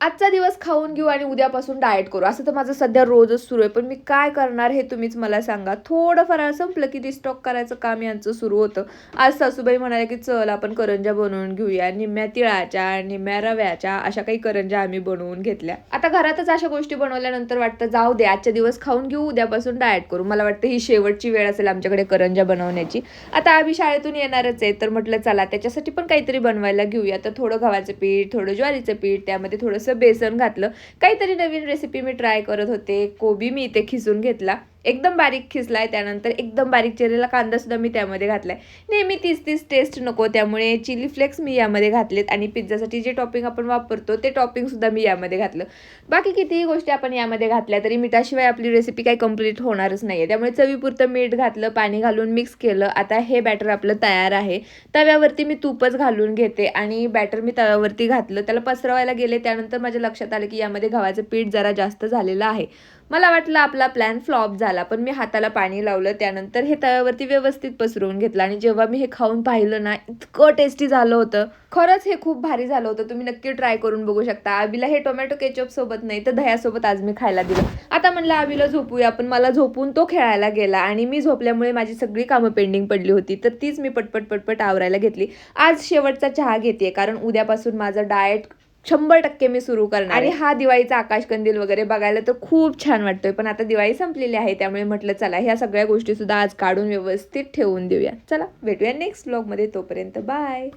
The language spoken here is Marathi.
आजचा दिवस खाऊन घेऊ आणि उद्यापासून डाएट करू असं तर माझं सध्या रोजच सुरू आहे. पण मी काय करणार हे तुम्हीच मला सांगा. थोडं फराळ संपलं की रिस्टॉक करायचं काम यांचं सुरू होतं. आज सासूबाई म्हणाले की चल आपण करंज्या बनवून घेऊया. निम्म्या तिळाच्या, निम्म्या रव्याच्या अशा काही करंज्या आम्ही बनवून घेतल्या. आता घरातच अशा गोष्टी बनवल्यानंतर वाटतं जाऊ दे आजच्या दिवस खाऊन घेऊ, उद्यापासून डाएट करू. मला वाटतं ही शेवटची वेळ असेल आमच्याकडे करंज्या बनवण्याची. आता आम्ही शाळेतून येणारच आहे तर म्हटलं चला त्याच्यासाठी पण काहीतरी बनवायला घेऊया. तर थोडं गव्हाचं पीठ, थोडं ज्वारीचं पीठ, त्यामध्ये थोडंसं बेसन घातलं. काहीतरी नवीन रेसिपी मी ट्राय करत होते. कोबी मी इथे खिसून घेतला, एकदम बारीक खिसलाय. त्यानंतर एकदम बारीक चिरलेला कांदा सुद्धा मी त्यामध्ये घातलाय. नेहमी तीच टेस्ट नको त्यामुळे चिली फ्लेक्स मी यामध्ये घातलेत आणि पिझ्झासाठी जे टॉपिंग आपण वापरतो ते टॉपिंग सुद्धा मी यामध्ये घातलं. बाकी कितीही गोष्टी आपण यामध्ये घातल्या तरी मिठाशिवाय आपली रेसिपी काही कंप्लीट होणारच नाहीये. त्यामुळे चवीपुरतं मीठ घातलं, पाणी घालून मिक्स केलं. आता हे बॅटर आपलं तयार आहे. तव्यावरती मी तूपच घालून घेते आणि बॅटर मी तव्यावरती घातलं, त्याला पसरवायला गेले. त्यानंतर माझ्या लक्षात आलं की यामध्ये गव्हाचं पीठ जरा जास्त झालेलं आहे. मला वाटलं आपला प्लॅन फ्लॉप झाला, पण मी हाताला पाणी लावलं. त्यानंतर हे तव्यावरती व्यवस्थित पसरवून घेतलं आणि जेव्हा मी हे खाऊन पाहिलं ना, इतकं टेस्टी झालं होतं. खरंच हे खूप भारी झालं होतं. तुम्ही नक्की ट्राय करून बघू शकता. आबीला हे टोमॅटो केचप सोबत नाही तर दह्यासोबत आज मी खायला दिलं. आता म्हणलं आबीला झोपूया, पण मला झोपून तो खेळायला गेला आणि मी झोपल्यामुळे माझी सगळी कामं पेंडिंग पडली होती. तर तीच मी पटपट आवरायला घेतली. आज शेवटचा चहा घेते कारण उद्यापासून माझं डाएट 100% मी सुरू करणार आणि हा दिवाळीचा आकाशकंदील वगैरे बघायला तर खूप छान वाटतोय. पण आता दिवाळी संपलेली आहे त्यामुळे म्हटलं चला ह्या सगळ्या गोष्टी सुद्धा आज काढून व्यवस्थित ठेवून देऊया. चला भेटूया नेक्स्ट व्लॉगमध्ये. तोपर्यंत बाय.